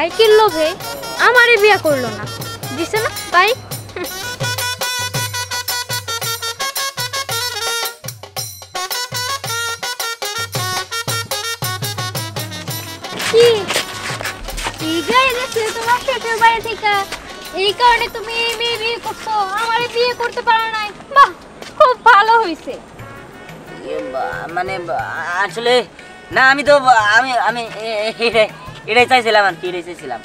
বাইকের লোভে আমারে বিয়ে করলো না, দিছে না বাইক। কি গায়ে গেছে তোমার শ্বশুর বাড়ি থেকে, এই কারণে তুমি এই মেয়ে বিয়ে করছো, আমারে বিয়ে করতে পারো নাই। বাহ, খুব ভালো হয়েছে। মানে আসলে না, আমি তো আমি আমি এটাই চাইছিলাম আর কি, এটাই চাইছিলাম।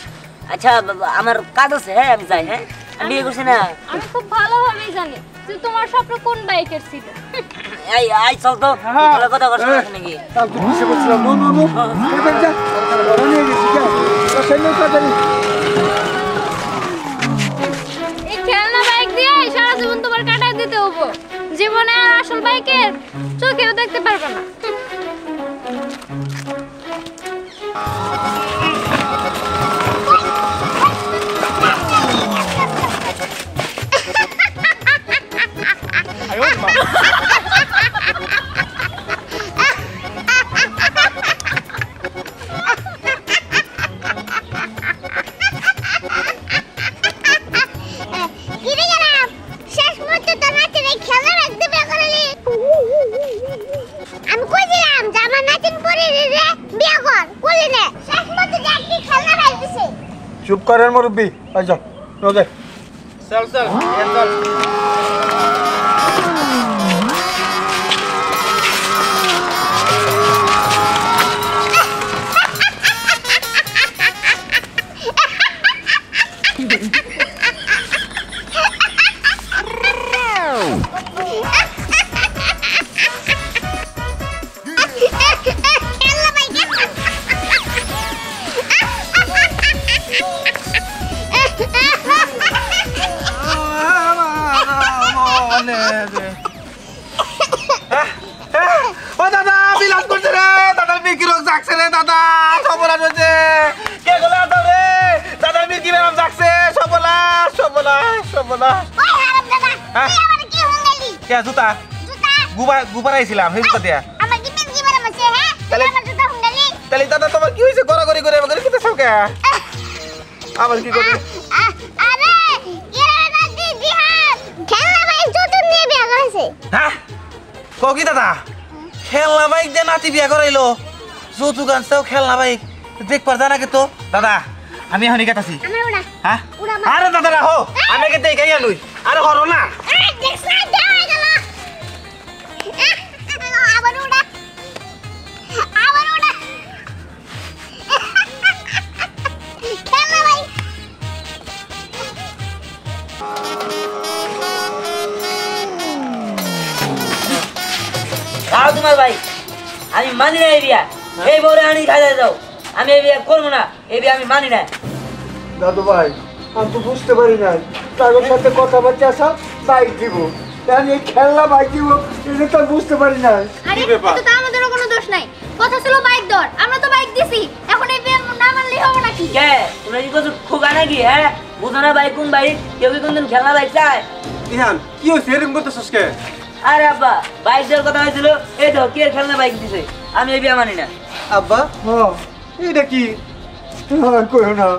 আচ্ছা আমার কাজ আছে, হ্যাঁ আমি যাই। হ্যাঁ আমি বিয়ে করছি না। আমি খুব ভালোভাবেই জানি যে তোমার স্বপ্ন কোন বাইকের ছিল। এই আই চল তো, কথা করছ নাকি? আমি তো বুঝতে পারছিলাম। নো নো নো, এটা যা বড় নিয়ে গেছি যা সাইকেল কাটালি। এই খেলনা বাইক দিয়ে সারা জীবন তোমার কাটায় দিতে হবে, জীবনে আর আসল বাইকের চোখেও দেখতে পারবে না। চুপ করেন মুরব্বি, আচ্ছা ওকে চল চল চল। ও দাদা বিলাস করছে রে, দাদার মিকি রোগ জাগছে রে, দাদা সবলাস হচ্ছে। কে গলা ধরে দাদার মিকি বেরাম জাগছে, সবলাস সবলাস সবলাস। ওই হারাম দাদা, তুই আমারে কি হুঙ্গালি? কে জুতা জুতা গুবার আইছিলাম সেই জুতা দিয়া। আমার কি মিকি বেরাম আছে? হ্যাঁ, তুই আমার জুতা হুঙ্গালি? তাহলে দাদা তোমার কি হয়েছে? গড়াগড়ি করে আমাকে কি তো কে আবার কি করে? আরে এরা না দিহান খেলনা বাইক জুতুন নিয়ে বিয়ে করেছে। হ্যাঁ কি দাদা খেলনা বাইক দিয়ে নাতি বিয়া করাইলো? যৌতুক আনছেও খেলনা বাইক দেখবার জানা কে তো দাদা। আমি এখনই গেতাছি। আমার ওড়া হ্যাঁ ওড়া আরে দাদা রাখো, আমি কে দেখাই আনুই। আরে হরো না, দেখছ না দেওয়া গেল। আবার ওড়া আবার ওড়া খেলনা বাইক। দাও তোমার ভাই, আমি মানি না এই বিয়া। এই বউরে আনি খাইতে যাও, আমি এই বিয়া করবো না, এই বিয়া আমি মানি না। দাদু ভাই আমি তো বুঝতে পারি নাই, তাদের সাথে কথাবার্তা সব বাইক দিব, আমি এই খেলনা বাইক দিব এটা তো বুঝতে পারি নাই। আরে এটা তো আমাদেরও কোনো দোষ নাই, কথা ছিল বাইক দর, আমরা তো বাইক দিছি, এখন এই বিয়ে না মানলেই হবে নাকি? কে তোমরা কি করছো খোকা নাকি? হ্যাঁ বুঝো না বাইক কোন বাইক? কেউ কি কোনদিন খেলনা বাইক চায়? ইহান কি হয়েছে এরকম করতেছস কে? আরে আব্বা বাইক দেওয়ার কথা হয়েছিল, এই তো কে খেলনা বাইক দিছে, আমি এই বিয়া মানি না। আব্বা হ্যাঁ এটা কি কইও না,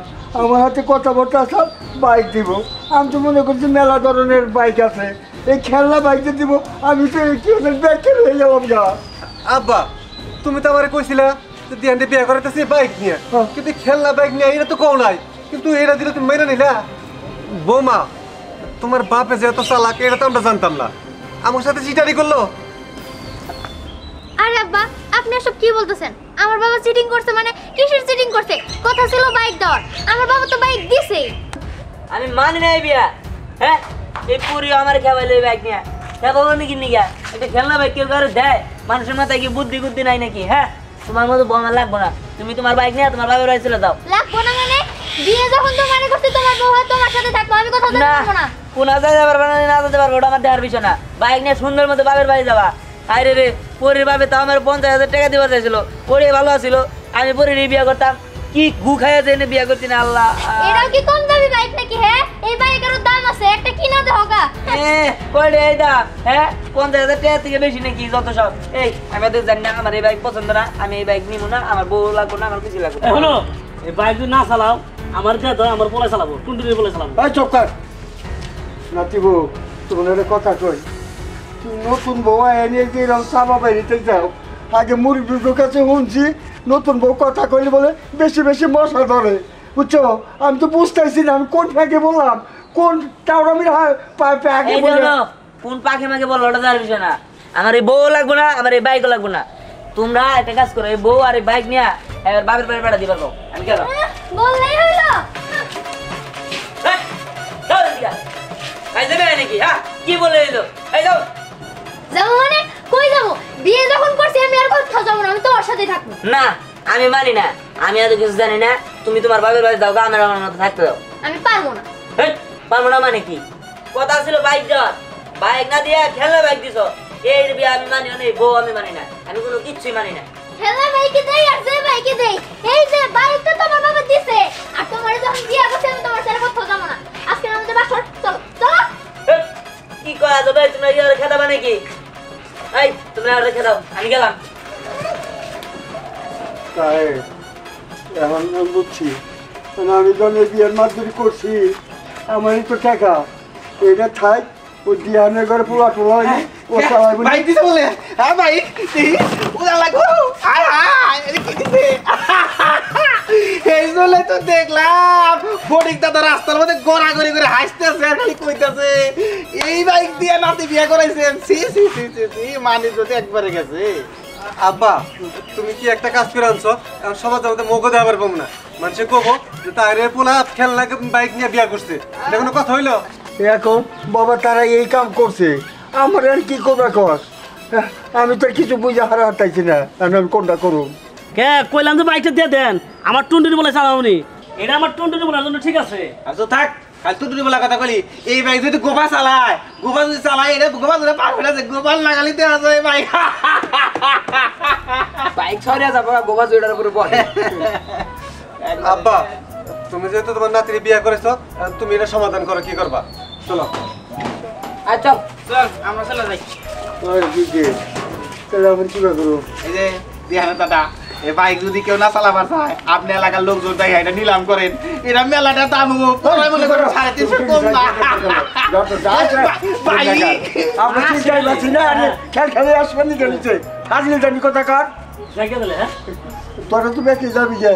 আমার হাতে কথাবার্তা সব বাইক দিব। আমি তো মনে করছি মেলা ধরনের বাইক আছে, এই খেলনা বাইকটা দিব, আমি তো কি ব্যাখ্যা হয়ে যাবো গা। আব্বা তুমি তো আমারে কইছিলা যে দিহানতে বিয়া করাইতেছি বাইক নিয়ে, কিন্তু খেলনা বাইক নিয়ে এটা তো কও নাই, কিন্তু এটা দিলে তুমি মেনে নিলা। বৌমা তোমার বাপে যে এত চালাক এটা তো আমরা জানতাম না, আমার সাথে চিটারি করলো। আরে আব্বা আপনি এসব কি বলতেছেন? আমার বাবা চিটিং করছে মানে কিসের চিটিং করছে? কথা ছিল বাইক দেওয়ার, আমার বাবা তো বাইক দিছে। আমি মানি না এই বিয়া। হ্যাঁ এই পুরি আমার খেয়াল বাইক নিয়ে দেখো নাকি নিগা এটা খেলনা বাইক কেউ কারো দেয়? মানুষের মাথায় কি বুদ্ধি বুদ্ধি নাই নাকি? হ্যাঁ তোমার মতো বোমা লাগবো না, তুমি তোমার বাইক নিয়ে তোমার বাবার বাড়ি চলে যাও। লাগবো না মানে বিয়ে যখন তো মানে করতে তোমার বউ হয় তোমার সাথে থাকবো, আমি কথা বলতে পারবো না। কোনা যেতে পারবে না, না যেতে পারবো ওটা আমার দেওয়ার বিষয় না। বাইক নিয়ে সুন্দর মতো বাবার বাড়ি যাবা। আরে রে পরির বাবে তো আমার 50,000 টাকা দিবার চাইছিল, পরে ভালো আছিল, আমি পরে বিয়ে করতাম। কি গু খাইয়া জেনে বিয়ে করছি না আল্লাহ। এটাও কি কম দামি বাইক নাকি? হ্যাঁ এই বাইকেরও দাম আছে, একটা কিনা দে হোগা। কয়টা এই দাম? হ্যাঁ 50,000 টাকা থেকে বেশি নাকি যত সব? এই আমি তো জানি না, আমার এই বাইক পছন্দ না, আমি এই বাইক নিবো না, আমার বউ লাগবো না, আমার কিছু লাগবে না। এই বাইক যদি না চালাও আমার দিয়ে ধর আমার পোলা চালাবো টুনটুনি পোলা চালাবো এই চুপ কর নাতি বউ তোমার একটা কথা কই তুই নতুন বউ এনে যে এরকম চাপা বাড়িতে যাও আগে মুরব্বীর কাছে শুনছি নতুন বউ কথা কইলে বলে বেশি বেশি মশা ধরে বুঝছো আমি তো বুঝতেছি না আমি কোন ফাঁকে বললাম কোন টাউরামির আগে এই বলে দেখো, কোন পাখি মাকে বললো ওটা দেওয়ার বিষয় না। আমার এই বউ লাগবো না, আমার এই বাইকও লাগবো না। তোমরা একটা কাজ করো, এই বউ আর এই বাইক নিয়ে এবার বাপের বাড়ি বেড়া দিবার পারবো। আমি কেন বললেই হইলো। নাকি হ্যাঁ কি বলে দিলো? এই যাও যাবো মানে কই যাবো? বিয়ে যখন করছি আমি আর কোথাও যাবো না, আমি তোমার সাথেই থাকবো। না, আমি মানি না, আমি এত কিছু জানি না। তুমি তোমার বাপের বাড়ি দাও, আমার আমার মতো থাকতে দাও। আমি পারবো না। পারবো না মানে কি? কথা ছিল বাইক দেওয়ার, বাইক না দিয়ে খেলনা বাইক দিছো। এই বিয়ে আমি মানিও নেই, বউ আমি মানি না, আমি কোনো কিচ্ছুই মানি না। খেলা বাইকে দেই আর যে বাইকে দেই, এই যে বাইকটা তোমার বাবা দিছে, আর তোমার যখন বিয়ে করছে আমি তোমার সাথে কোথাও যাবো না। আজকে আমাদের বাসর চলো চলো। কি করা যাবে? তোমরা কি আর খেদাবা নাকি? এই তোমরা আর খেদাও, আমি গেলাম। তাই এখন আমি বুঝছি মানে আমি যখন এই বিয়ের মাধ্যমে করছি আমারই তো টাকা এটা থাক ও দিয়ানের ঘরে পোলা টোলা হয়নি ও চালাই বলি বাইক দিছে বলে হ্যাঁ বাইক উড়া লাগো আয় আয় কি দিছে এই জলে তো দেখলাম ফটিক দাদা রাস্তার মধ্যে গড়াগড়ি করে হাসতেছে আর খালি কইতাছে এই বাইক দিয়ে নাতি বিয়ে করাইছেন সি সি সি সি সি মানে যদি একবারে গেছে। আব্বা তুমি কি একটা কাজ করে আনছো এখন সবার যাবো মগো দেওয়ার পাবো না মানুষে কবো যে তারে পোলা খেলনা বাইক নিয়ে বিয়া করছে এটা কোনো কথা হইলো? এখন বাবা তারা এই কাম করছে আমার আর কি করবে কস আমি তো আর কিছু বুঝে হারা হাতাইছি না আমি কোনটা করুন কে কইলাম যে বাইকটা দিয়ে দেন আমার টুনটুনি পোলা চালাবনি এটা আমার টুনটুনি পোলার জন্য ঠিক আছে। আচ্ছা থাক কাল তো তুমি বলা কথা কলি এই বাইক যদি গোবা চালায় গোবা যদি চালায় এটা গোবা যদি পার হয়ে আছে গোপাল লাগালি দেওয়া যায় বাইক বাইক ছড়িয়ে যাবো, গোবা জুড়ার উপরে বল। আব্বা তুমি যেহেতু তোমার নাতির বিয়ে করেছো তুমি এটা সমাধান করো কি করবা চলো। আচ্ছা চল আমরা চলে যাই। তাহলে আমি কি করবো? এই যে দিহানা দাদা এই বাইক যদি কেউ না চালাবার চায় আপনি এলাকার লোকজন দেখে এটা নিলাম করেন এটা মেলাটা দাম সবাই মনে করেন 350 কম না আমরা চিন্তাই পাচ্ছি না খেল খেলে আসবেন নি গেলিছে হাজলে জানি কথা কার দেখে দিলে হ্যাঁ তোরা তো বেঁকে যাবি যে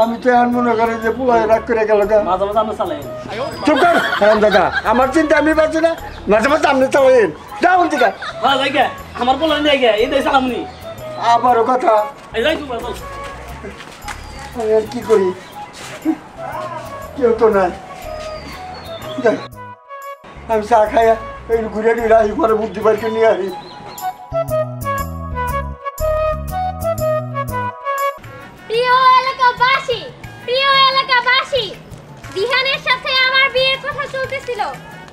আমি তো এখন মনে করি যে পুলায় রাগ করে গেল মাঝে মাঝে আমরা চালাই চুপ কর হ্যাঁ দাদা আমার চিন্তা আমি পাচ্ছি না মাঝে মাঝে আপনি চালাইন যাও ঠিক আছে হ্যাঁ যাই গে আমার পোলা নিয়ে গে এই দেয় চালামনি আবারও কথা এই যাই তুমি বল আমি আর কি করি কেউ তো নাই যাক, আমি চা খাইয়া এই ঘুরে ঘুরে আসি পরে বুদ্ধি বাড়িতে নিয়ে আসি। প্রিয় এলাকাবাসী, প্রিয় এলাকাবাসী, দিহানের সাথে আমার বিয়ের কথা চলতেছিল,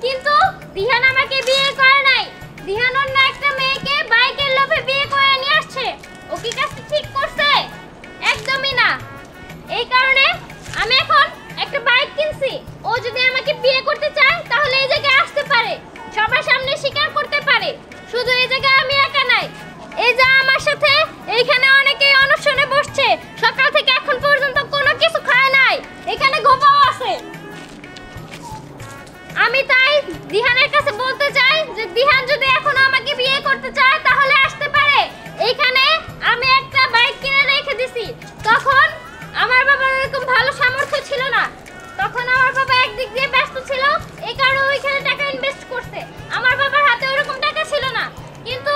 কিন্তু দিহান আমাকে বিয়ে করে নাই। দিহান অন্য একটা মেয়েকে বাইকের লোভে বিয়ে করে নিয়ে আসছে। ও কি কাজটা ঠিক করছে? একদমই না। এই কারণে আমি এখন একটা বাইক কিনছি। ও যদি আমাকে বিয়ে করতে চায় তাহলে এই জায়গায় আসতে পারে, সবার সামনে স্বীকার করতে পারে। শুধু এই জায়গায় আমি একা নাই, এই যে আমার সাথে এইখানে অনেকেই অনশনে বসছে, সকাল থেকে এখন পর্যন্ত কোনো কিছু খায় নাই, এখানে গোপাও আছে। আমি তাই দিহানের কাছে বলতে চাই যে দিহান যদি এখন আমাকে বিয়ে করতে চায় তাহলে আসতে পারে। এইখানে আমি একটা বাইক কিনে রেখে দিছি। তখন আমার বাবার এরকম ভালো সামর্থ্য ছিল না, তখন আমার বাবা একদিক দিয়ে ব্যস্ত ছিল, এই কারণে ওইখানে টাকা ইনভেস্ট করছে। আমার বাবার হাতে ওরকম টাকা ছিল না, কিন্তু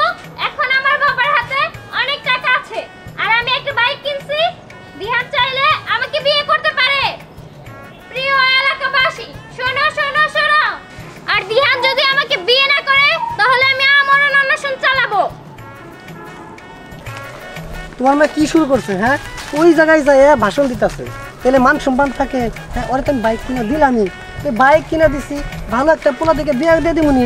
এখন আমার বাবার হাতে অনেক টাকা আছে আর আমি একটা বাইক কিনছি। দিহান চাইলে আমাকে বিয়ে করতে পারে। প্রিয় এলাকাবাসী, শোনো শোনো শোনো, আর দিহান যদি আমাকে বিয়ে না করে তাহলে আমি আমরণ অনশন চালাবো। তোমার মা কি শুরু করছে? হ্যাঁ ওই জায়গায় যায় ভাষণ দিতেছে, তাহলে মান সম্মান থাকে। হ্যাঁ ওরে তো আমি বাইক কিনে দিলামই, এই বাইক কিনে দিছি, ভালো একটা পোলা থেকে বিয়ে দিয়ে দিবনি।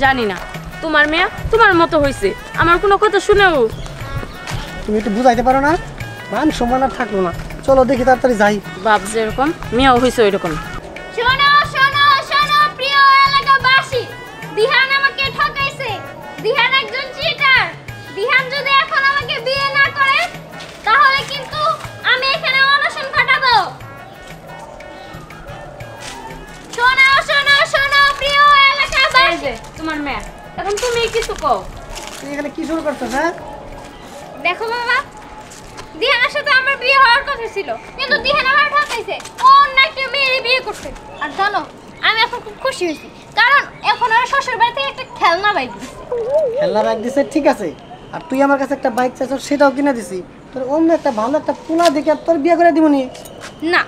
জানি না তোমার মেয়ে তোমার মতো হয়েছে, আমার কোনো কথা শুনেও। তুমি একটু বুঝাইতে পারো না? মান সম্মান আর থাকলো না। চলো দেখি তাড়াতাড়ি যাই। বাপ যেরকম মেয়েও হয়েছে ওই রকম। শোনো শোনো শোনো প্রিয় এলাকাবাসী, দিহান আমাকে ঠকাইছে। দিহান একজন চিটার। দিহান যদি এখন আমাকে বিয়ে না করে তাহলে কিন্তু আমি এখানে যে তোমার মেয়ে, এখন তুমি কিছু কও। তুই এখানে কি শুরু করছিস হ্যাঁ? দেখো বাবা, দিহানের সাথে আমার বিয়ে হওয়ার কথা ছিল, কিন্তু দিহান আমার ঠকাইছে, ও অন্য একটা মেয়ের বিয়ে করছে। আর জানো, আমি এখন খুব খুশি হয়েছি, কারণ এখন আমার শ্বশুর বাড়ি থেকে একটা খেলনা বাইক দিচ্ছে। খেলনা বাইক দিছে ঠিক আছে, আর তুই আমার কাছে একটা বাইক চাইছ সেটাও কিনে দিছি। তোর অন্য একটা ভালো একটা পোলা দেখে তোর বিয়ে করে দিবনি। না,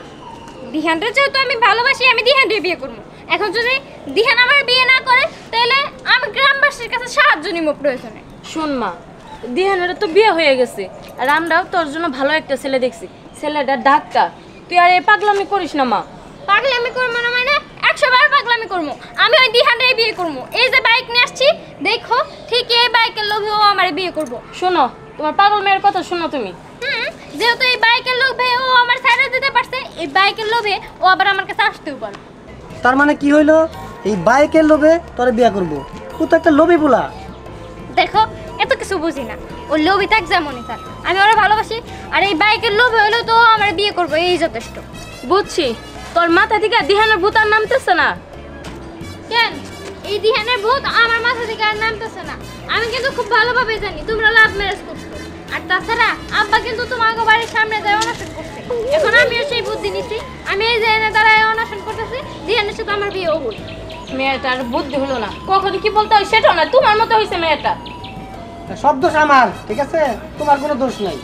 দিহানটা যেহেতু আমি ভালোবাসি, আমি দিহানকে বিয়ে করবো। এখন যদি দিহান আমার বিয়ে না করে, তাহলে আমি গ্রামবাসীর কাছে সাহায্য নিব প্রয়োজনে। শোন মা, দিহানের তো বিয়ে হয়ে গেছে, আর আমরাও তোর জন্য ভালো একটা ছেলে দেখছি। ছেলেটা ডাক্তার, তুই আর এই পাগলামি করিস না মা। পাগলামি করবো না মানে 100 বার পাগলামি করবো। আমি ওই দিহানটাই বিয়ে করবো। এই যে বাইক নিয়ে আসছি, দেখো ঠিক এই বাইকের লোভে ও আমার বিয়ে করবো। শোনো, তোমার পাগল মেয়ের কথা শোনো তুমি। যেহেতু এই বাইকের লোভে ও আমার সাইডে দিতে পারছে, এই বাইকের লোভে ও আবার আমার কাছে আসতেও পারে। তার মানে কি হইলো, এই বাইকের লোভে তোর বিয়ে করবো? ও তো একটা লোভী পোলা। দেখো, এত কিছু বুঝি না, ও লোভী থাক যেমনই থাক, আমি ওরা ভালোবাসি। আর এই বাইকের লোভে হলো তো আমার বিয়ে করবো, এই যথেষ্ট। বুঝছি, তোর মাথা থেকে দিহানের ভূত আর নামতেছে না কেন? এই দিহানের ভূত আমার মাথা থেকে আর নামতেছে না। আমি কিন্তু খুব ভালোভাবে জানি তোমরা লাভ ম্যারেজ করছো। আর তাছাড়া আব্বা কিন্তু তোমাকে বাড়ির সামনে যায় অনশন করছে। এখন আমিও সেই বুদ্ধি নিচ্ছি, আমি এই যে এনে দাঁড়ায় অনশন করতেছি, দিহানের সাথে আমার বিয়ে হবো। মেয়েটার বুদ্ধি হলো না, কখন কি বলতে হয় সেটাও না, তোমার মতো হয়েছে মেয়েটা। সব দোষ আমার, ঠিক আছে? তোমার কোনো দোষ নাই।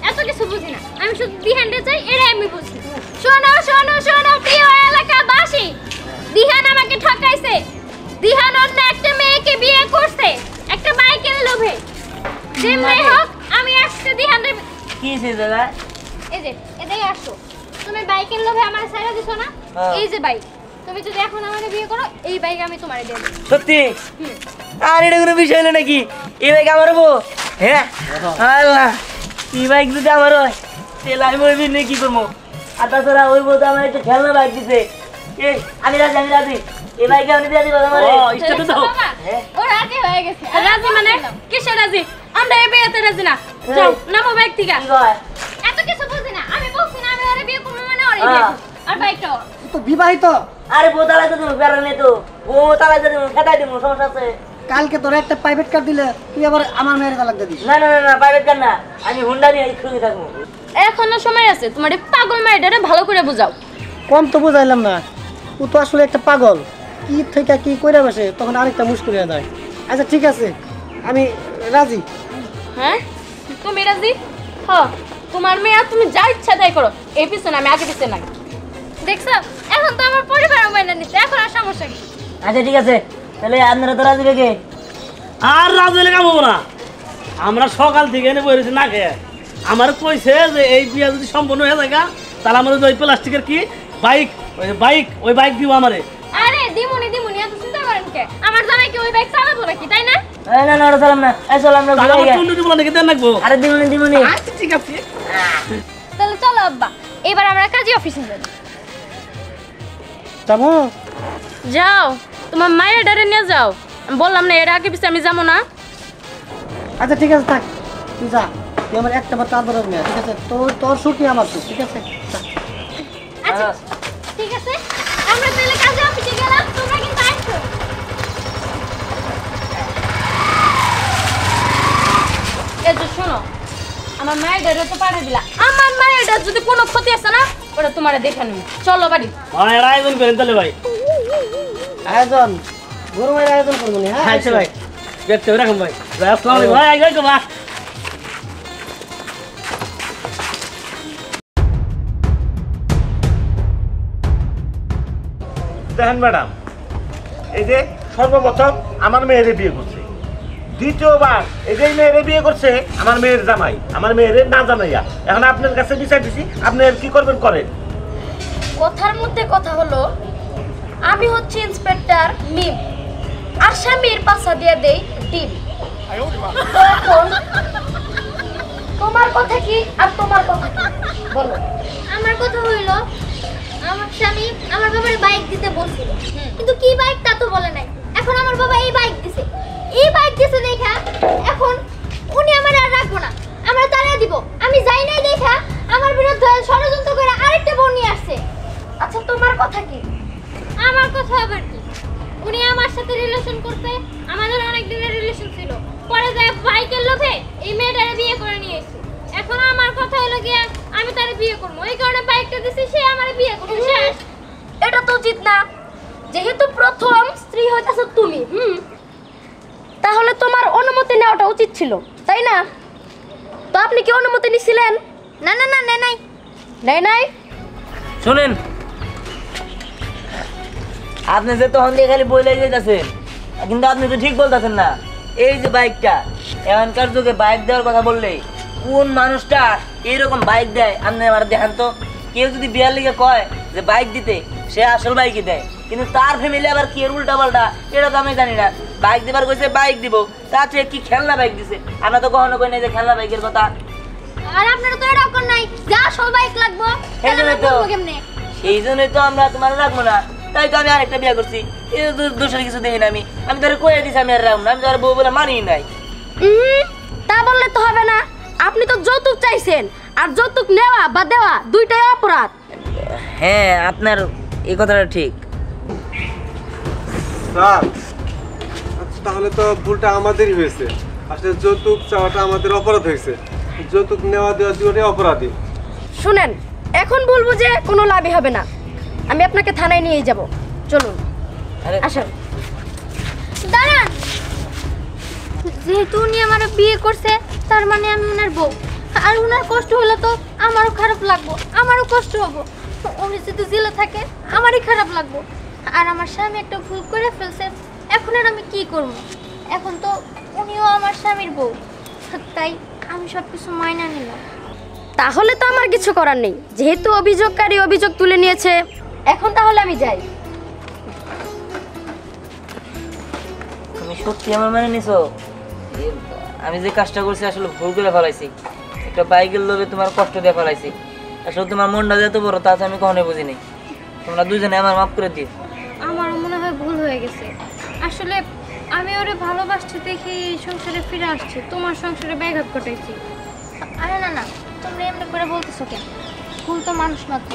এত কিছু বুঝি না, আমি শুধু দিহানটা চাই, এটাই আমি বুঝি। শোনো শোনো শোনো প্রিয় এলাকাবাসী, দিহান আমাকে ঠকাইছে। দিহান অন্য একটা মেয়েকে বিয়ে করছে একটা বাইকের লোভে। যেমনি হোক আমি আজকে দিহানের কি হয়েছে দাদা? এই যে এটাই আসো, তুমি বাইকের লোভে আমার ছেড়ে দিছো না? এই যে বাইক, তুমি যদি এখন আমাকে বিয়ে করো, এই বাইক আমি তোমারে দেব। সত্যি? আর এটা কোনো বিষয় হলো নাকি? এই বাইক আমার হবো? হ্যাঁ আল্লাহ, এই বাইক যদি আমার হয় তাহলে আমি ওই নিয়ে কি করবো? আর তাছাড়া ওই বলতে আমার একটা খেলনা বাইক দিছে। এই আমি রাজি, আমি রাজি। এই বাইকে আমি দিয়ে দিব আমার। ও রাজি হয়ে গেছে। রাজি মানে কিসে রাজি? আমরা এই বিয়েতে রাজি না। যাও নামো বাইক থেকে। এত কিছু বুঝি না, আমি বলছি না আমি ওরে বিয়ে করবো মানে ওরে বিয়ে করবো। আর বাইকটা তো বিবাহিত। আরে বউ তালাই তো দেবো, বেড়া নেই তো। বউ তালাই তো দেবো, খেতাই দেবো, সমস্যা আছে। কালকে তোর একটা প্রাইভেট কার দিলে তুই আবার আমার মেয়ের তালাক দিয়ে দিস। না না না, প্রাইভেট কার না, আমি হুন্ডা নিয়ে স্কুলে থাকবো। এখনো সময় আছে, তোমার এই পাগল মেয়েটারে ভালো করে বুঝাও। কম তো বুঝাইলাম না, ও তো আসলে একটা পাগল। কি থেকে কি করে বসে তখন আরেকটা মুশকিল হয়ে যায়। আচ্ছা ঠিক আছে, আমি রাজি। হ্যাঁ তুমি রাজি? হ, তোমার মেয়ে তুমি যা ইচ্ছা তাই করো, এই পিছনে আমি আগে পিছনে নাই। দেখছো, এখন তো আমার পরিবার মেনে নিচ্ছে, এখন আর সমস্যা কি? আচ্ছা ঠিক আছে, তাহলে আপনারা তো রাজি রেখে আর রাজি হলে কাম হবো না। আমরা সকাল থেকে এনে বসেছি না খেয়ে। আমার কইছে যে এই বিয়া যদি সম্পূর্ণ হয়ে যায় তাহলে আমার ওই প্লাস্টিকের কি বাইক, ওই বাইক দিব আমারে। আরে দিমুনি এত চিন্তা করেন কে? আমার জামাই কি ওই বাইক চালাবো নাকি, তাই না? না না, ওটা চালাম না। এই চল আমরা ঘুরে যাই। টুন্ডু দিব নাকি দেন রাখবো? আরে দিমুনি। আচ্ছা ঠিক আছে। তাহলে চলো আব্বা, এবার আমরা কাজী অফিসে যাই। যাবো? যাও, তোমার মায়ের ডারে নিয়ে যাও। আমি বললাম না এর আগে পিছনে আমি যাবো না। আচ্ছা ঠিক আছে থাক, তুই যা। তুই আমার একটা বার তার বড় মেয়ে, ঠিক আছে? তোর সুখই আমার সুখ, ঠিক আছে? আচ্ছা ঠিক আছে, আমরা তাহলে কাজী অফিসে গেলাম, তোমরা কিন্তু আসছো। এই যে শোনো, আমার মায়ের ডারে তো পাঠিয়ে দিলা। আমার মায়ের ডার যদি কোনো ক্ষতি আছে না, ওটা তোমারে দেখে নিবো। চলো বাড়ি। ভাই আয়োজন করেন তাহলে ভাই। আয়োজন গরু মায়ের আয়োজন করবো না। হ্যাঁ আচ্ছা ভাই, দেখতে রাখুন ভাই। আসসালামু আলাইকুম ভাই, আগে তো ভাই। দেখেন ম্যাডাম, এই যে সর্বপ্রথম আমার মেয়েরে বিয়ে করছে, দ্বিতীয়বার এই যে মেয়েরে বিয়ে করছে আমার মেয়ের জামাই, আমার মেয়েরে না জানাইয়া। এখন আপনার কাছে বিচার দিছি, আপনি আর কি করবেন করেন। কথার মধ্যে কথা হলো, আমি হচ্ছে ইন্সপেক্টর মিম, আর স্বামীর পাশা দিয়ে দেই ডিম। তো এখন তোমার কথা কি আর তোমার কথা কি বলো? আমার কথা হইলো, আমার স্বামী আমার বাবার বাইক দিতে বলছিল, কিন্তু কি বাইক তা তো বলে নাই। এখন আমার বাবা এই বাইক দিছে, দেখা এখন উনি আমার আর রাখবো না, আমরা তাড়িয়ে দিব। আমি যাই নাই দেখা আমার বিরুদ্ধে ষড়যন্ত্র করে আরেকটা বউ নিয়ে আসছে। আচ্ছা তোমার কথা কি? আমার কথা আবার কি? উনি আমার সাথে রিলেশন করতে, আমাদের অনেক দিনের রিলেশন ছিল। পরে যায় বাইকের লোভে এই মেয়েটারে বিয়ে করে নিয়ে এসেছি। এখন আমার কথা হলো গিয়া আমি তারে বিয়ে করবো, এই কারণে বাইকটা দিছি, সে আমারে বিয়ে করবে। শেষ। এটা তো উচিত না, যেহেতু প্রথম স্ত্রী হইতাছো তুমি। তাহলে তোমার অনুমতি নেওয়াটা উচিত ছিল, তাই না? তো আপনি কি অনুমতি নিছিলেন? না না না, নাই নাই নাই। শুনেন, আপনি যে তখন দিয়ে খালি বলে যেতেছেন, কিন্তু আপনি তো ঠিক বলতেছেন না। এই যে বাইকটা, এখনকার যুগে বাইক দেওয়ার কথা বললেই কোন মানুষটা এইরকম বাইক দেয় আপনি আমার দেখান তো। কেউ যদি বিয়ার লিগে কয় যে বাইক দিতে, সে আসল বাইকই দেয়, কিন্তু তার ফ্যামিলি আবার কি এর উল্টা পাল্টা এটা তো আমি জানি না। বাইক দিবার কইছে বাইক দিব, তাতে কি খেলনা বাইক দিছে? আমরা তো কখনো কই নাই যে খেলনা বাইকের কথা। আর আপনারা তো এরকম কোন নাই যা সব বাইক লাগবো, এই জন্যই তো, কেমনে? সেই জন্যই তো আমরা তোমার রাখবো না। তাই তো আমি আরেকটা বিয়ে করছি। এই দোষের কিছু দেখি না। আমি তোর কয়ে দিছি আমি আর রাখবো না, আমি তোর বউ বলে মানি নাই। তা বললে তো হবে না, আপনি তো যৌতুক চাইছেন, আর যৌতুক নেওয়া বা দেওয়া দুইটাই অপরাধ। হ্যাঁ, আপনার এই কথাটা ঠিক। স্যার, আচ্ছা, তাহলে তো ভুলটা আমাদেরই হয়েছে। আসলে যৌতুক চাওয়াটা আমাদের অপরাধ হয়েছে, যৌতুক নেওয়া দেওয়া দুটোই অপরাধী। শুনেন, এখন বলবো যে কোনো লাভই হবে না, আমি আপনাকে থানায় নিয়ে যাব। চলুন আরে আসুন। দাঁড়ান, যেহেতু উনি আমার বিয়ে করছে তার মানে আমি ওনার বউ, আর ওনার কষ্ট হলে তো আমারও খারাপ লাগবো, আমারও কষ্ট হবো। উনি যদি জেলে থাকে আমারই খারাপ লাগবো। আর আমার স্বামী একটা ভুল করে ফেলছে, এখন আর আমি কি করব? এখন তো উনিও আমার স্বামীর বউ, তাই আমি সব কিছু মাইনা নিলাম। তাহলে তো আমার কিছু করার নেই, যেহেতু অভিযোগকারী অভিযোগ তুলে নিয়েছে। এখন তাহলে আমি যাই। তুমি সত্যি আমার মানে নিছো? আমি যে কাজটা করছি আসলে ভুল করে ফেলাইছি। একটা বাইকের লোভে তোমার কষ্ট দিয়ে ফেলাইছি। আসলে তোমার মনটা যেত বড় তা তো আমি কখনোই বুঝিনি। তোমরা দুজনে আমার মাফ করে দিও। আমারও মনে হয় ভুল হয়ে গেছে। আসলে আমি ওরে ভালোবাসতে দেখে এই সংসারে ফিরে আসছি, তোমার সংসারে ব্যাঘাত ঘটাইছি। আরে না না, তোমরা এমনি করে বলতেছো কেন? ভুল তো মানুষ মাত্র।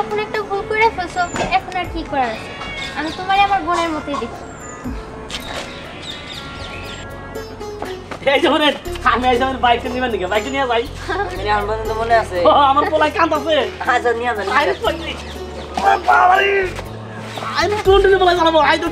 এখন একটা ভুল করে ফেলছো, এখন আর কি করার আছে? আমি তোমারই আমার বোনের মতোই দেখি। এই যে বলেন, আমি এই যেমন বাইকটা নিবেন নাকি? বাইকটা নিয়ে যাই। আমার পর্যন্ত মনে আছে। আমার পোলায় কাঁদতেছে। আচ্ছা, নিয়ে যান। আমি কোন বলে জানাবো? আই তো